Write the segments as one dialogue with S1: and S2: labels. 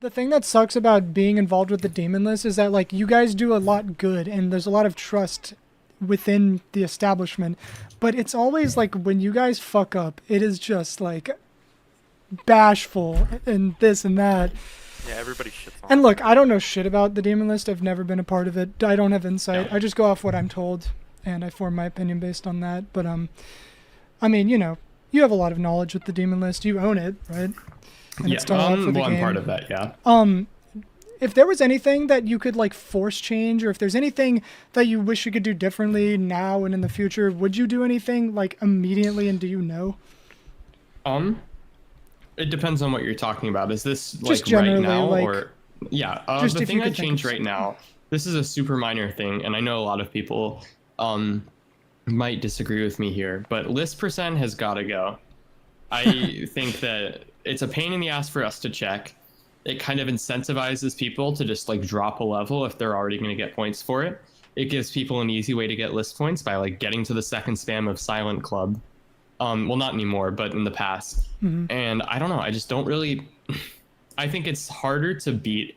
S1: The thing that sucks about being involved with the demon list is that like you guys do a lot good and there's a lot of trust within the establishment, but it's always like when you guys fuck up, it is just like bashful and this and that.
S2: Yeah, everybody shits on
S1: And
S2: it.
S1: look, I don't know shit about the demon list. I've never been a part of it. I don't have insight.
S3: Yeah.
S1: I just go off what I'm told and I form my opinion based on that. But I mean, you have a lot of knowledge with the demon list. You own it, right? And
S3: Yeah,
S1: it's done a lot for the
S3: well, I'm
S1: game.
S3: part of that, yeah.
S1: If there was anything that you could like force change, or if there's anything that you wish you could do differently now and in the future, would you do anything like immediately? And do you know?
S3: It depends on what you're talking about. Is this like
S1: Just generally,
S3: right now
S1: like,
S3: or yeah?
S1: just
S3: The
S1: if you
S3: thing I
S1: could think
S3: change
S1: of
S3: right now. This is a super minor thing, and I know a lot of people might disagree with me here, but list percent has got to go. I think that it's a pain in the ass for us to check. It kind of incentivizes people to just like drop a level if they're already going to get points for it. It gives people an easy way to get list points by like getting to the second spam of Silent Club. Well, not anymore, but in the past. And I don't know. I just don't really. I think it's harder to beat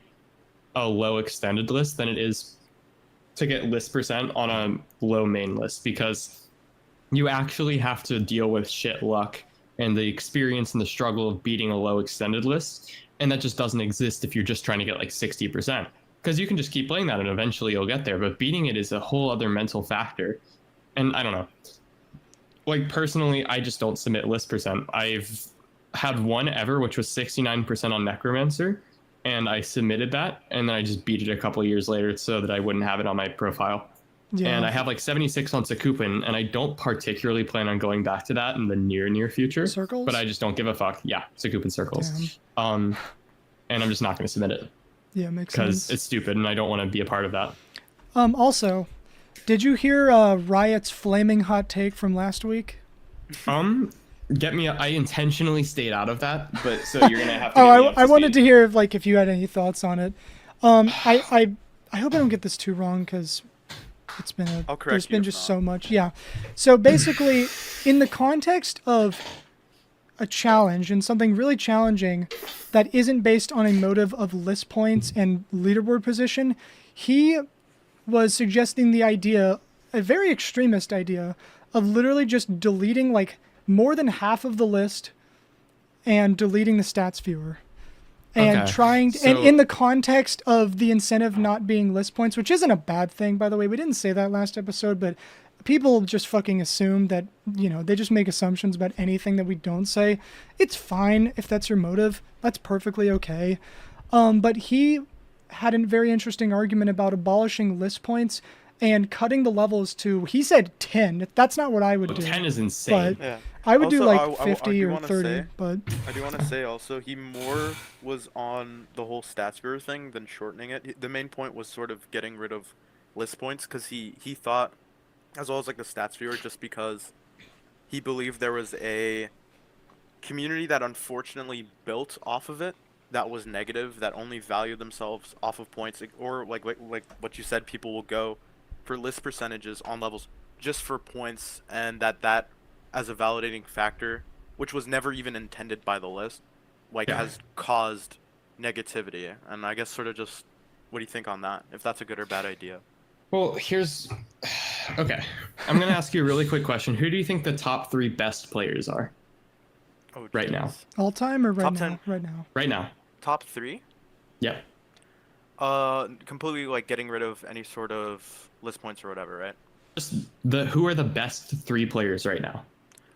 S3: a low extended list than it is to get list percent on a low main list, because you actually have to deal with shit luck and the experience and the struggle of beating a low extended list. And that just doesn't exist if you're just trying to get like 60%. Because you can just keep playing that and eventually you'll get there. But beating it is a whole other mental factor. And I don't know. Like personally, I just don't submit list percent. I've had one ever, which was 69% on Necromancer. And I submitted that. And then I just beat it a couple of years later so that I wouldn't have it on my profile.
S1: Yeah.
S3: And I have like 76 on Sakupin, and I don't particularly plan on going back to that in the near future.
S1: Circles?
S3: But I just don't give a fuck. Yeah, Sakupin circles. And I'm just not going to submit it
S1: Yeah, makes
S3: because
S1: sense.
S3: it's stupid, and I don't want to be a part of that.
S1: Also, did you hear Riot's flaming hot take from last week?
S3: Get me. I intentionally stayed out of that, but so you're gonna have to.
S1: I wanted to hear if you had any thoughts on it. I hope I don't get this too wrong because
S2: I'll correct
S1: there's
S2: you
S1: been
S2: if
S1: just
S2: not.
S1: so much. Yeah. So basically, in the context of a challenge and something really challenging that isn't based on a motive of list points and leaderboard position, he was suggesting the idea, a very extremist idea, of literally just deleting like more than half of the list and deleting the stats viewer. And
S3: Okay,
S1: trying to, and
S3: so-
S1: in the context of the incentive not being list points, which isn't a bad thing, by the way. We didn't say that last episode, but people just fucking assume that, they just make assumptions about anything that we don't say. It's fine if that's your motive. That's perfectly okay. But he had a very interesting argument about abolishing list points and cutting the levels to, he said 10. That's not what I would do.
S3: 10 is insane.
S1: But
S2: Yeah.
S1: I would do
S2: Also,
S1: like 50
S2: do
S1: or
S2: wanna
S1: 30,
S2: say-
S1: but
S2: I do want to say also, he more was on the whole stats viewer thing than shortening it. The main point was sort of getting rid of list points because he thought, as well as like the stats viewer, just because he believed there was a community that unfortunately built off of it that was negative, that only valued themselves off of points, or like what you said, people will go for list percentages on levels just for points, and that as a validating factor, which was never even intended by the list, like
S3: Yeah.
S2: has caused negativity. And I guess sort of just, what do you think on that? If that's a good or bad idea?
S3: Well, here's. Okay, I'm gonna ask you a really quick question. Who do you think the top 3 best players are
S2: Oh,
S3: right now?
S2: jeez.
S1: all time or right
S2: Top
S1: now?
S2: 10.
S1: Right now.
S3: Right now.
S2: Top 3?
S3: Yeah.
S2: Completely like getting rid of any sort of list points or whatever, right?
S3: Just who are the best 3 players right now?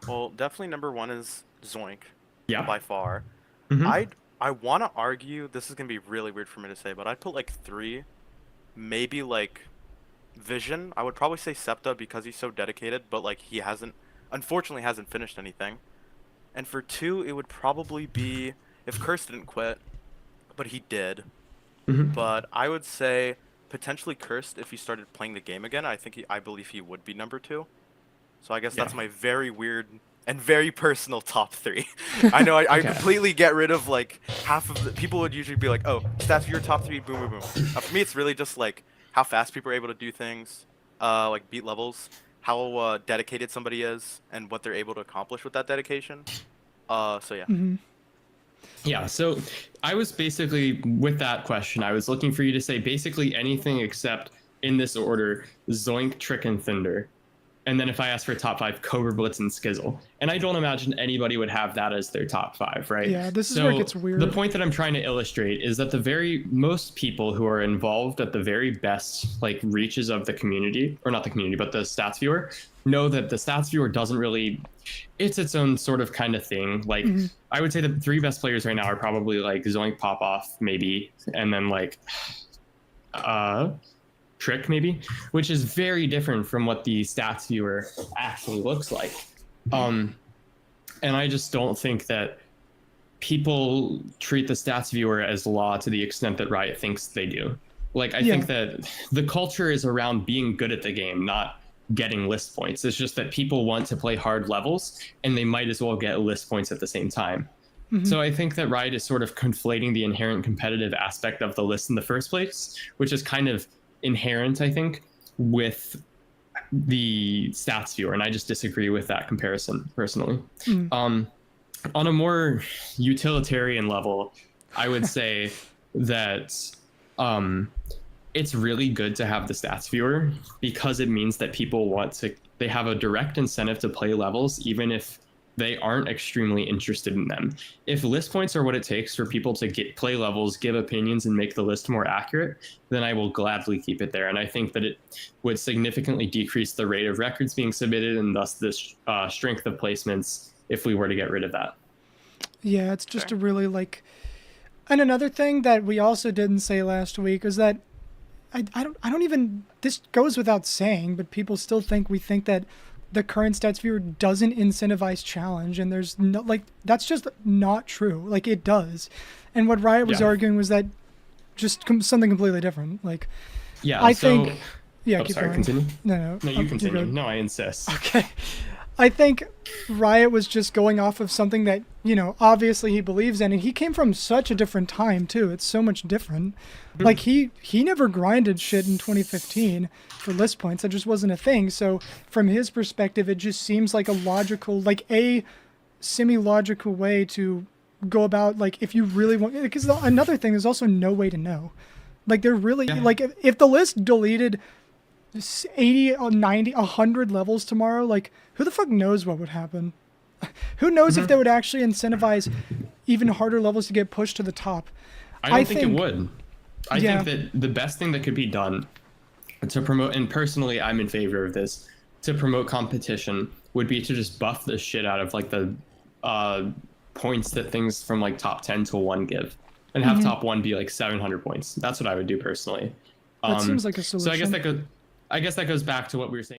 S2: Well, definitely number 1 is Zoink,
S3: Yeah.
S2: by far.
S3: Mhm.
S2: I want to argue, this is gonna be really weird for me to say, but I'd put like 3, maybe like Vision. I would probably say Septa because he's so dedicated, but like he unfortunately hasn't finished anything. And for 2, it would probably be if Curse didn't quit, but he did.
S3: Mhm.
S2: But I would say potentially Cursed if he started playing the game again. I believe he would be number 2. So I guess that's
S3: Yeah.
S2: my very weird and very personal top 3. I know I
S3: Okay.
S2: completely get rid of like half of the people would usually be like, oh, stats for your top 3, boom, boom, boom. For me, it's really just like how fast people are able to do things, like beat levels, how dedicated somebody is, and what they're able to accomplish with that dedication. So yeah.
S3: Yeah, so I was basically, with that question, I was looking for you to say basically anything except, in this order, Zoink, Trick, and Thunder. And then if I ask for top 5, Cobra, Blitz, and Skizzle. And I don't imagine anybody would have that as their top 5, right?
S1: Yeah, this is where it gets weird.
S3: The point that I'm trying to illustrate is that most people who are involved at the very best like reaches of the community, or not the community, but the stats viewer, know that the stats viewer doesn't really, it's its own sort of kind of thing. Like I would say the 3 best players right now are probably like Zoink, Pop Off, maybe, and then like Trick, maybe, which is very different from what the stats viewer actually looks like. And I just don't think that people treat the stats viewer as law to the extent that Riot thinks they do. Like, I think that the culture is around being good at the game, not getting list points. It's just that people want to play hard levels, and they might as well get list points at the same time. So I think that Riot is sort of conflating the inherent competitive aspect of the list in the first place, which is kind of inherent, I think, with the stats viewer, and I just disagree with that comparison personally. On a more utilitarian level, I would say that it's really good to have the stats viewer because it means that people they have a direct incentive to play levels even if they aren't extremely interested in them. If list points are what it takes for people to play levels, give opinions, and make the list more accurate, then I will gladly keep it there. And I think that it would significantly decrease the rate of records being submitted and thus the strength of placements if we were to get rid of that.
S1: Yeah, it's just a really like... And another thing that we also didn't say last week is that I don't even... This goes without saying, but people still think we think that the current stats viewer doesn't incentivize challenge, and there's no, like, that's just not true. Like, it does. And what Riot was arguing was that just something completely different. Like, I think keep
S3: sorry,
S1: going.
S3: continue.
S1: No,
S3: you continue. No, I insist.
S1: Okay. I think Riot was just going off of something that, you know, obviously he believes in, and he came from such a different time too. It's so much different. Like he never grinded shit in 2015 for list points. That just wasn't a thing. So from his perspective, it just seems like a logical, like a semi-logical way to go about, like, if you really want, because another thing, there's also no way to know. Like, they're really, like, if the list deleted 80, 90, 100 levels tomorrow, like, who the fuck knows what would happen? Who knows if they would actually incentivize even harder levels to get pushed to the top?
S3: I don't think it would. I think that the best thing that could be done to promote, and personally I'm in favor of this, to promote competition would be to just buff the shit out of like the points that things from like top 10 to 1 give, and have top 1 be like 700 points. That's what I would do personally.
S1: That seems like a solution.
S3: So I guess that goes back to what we were saying.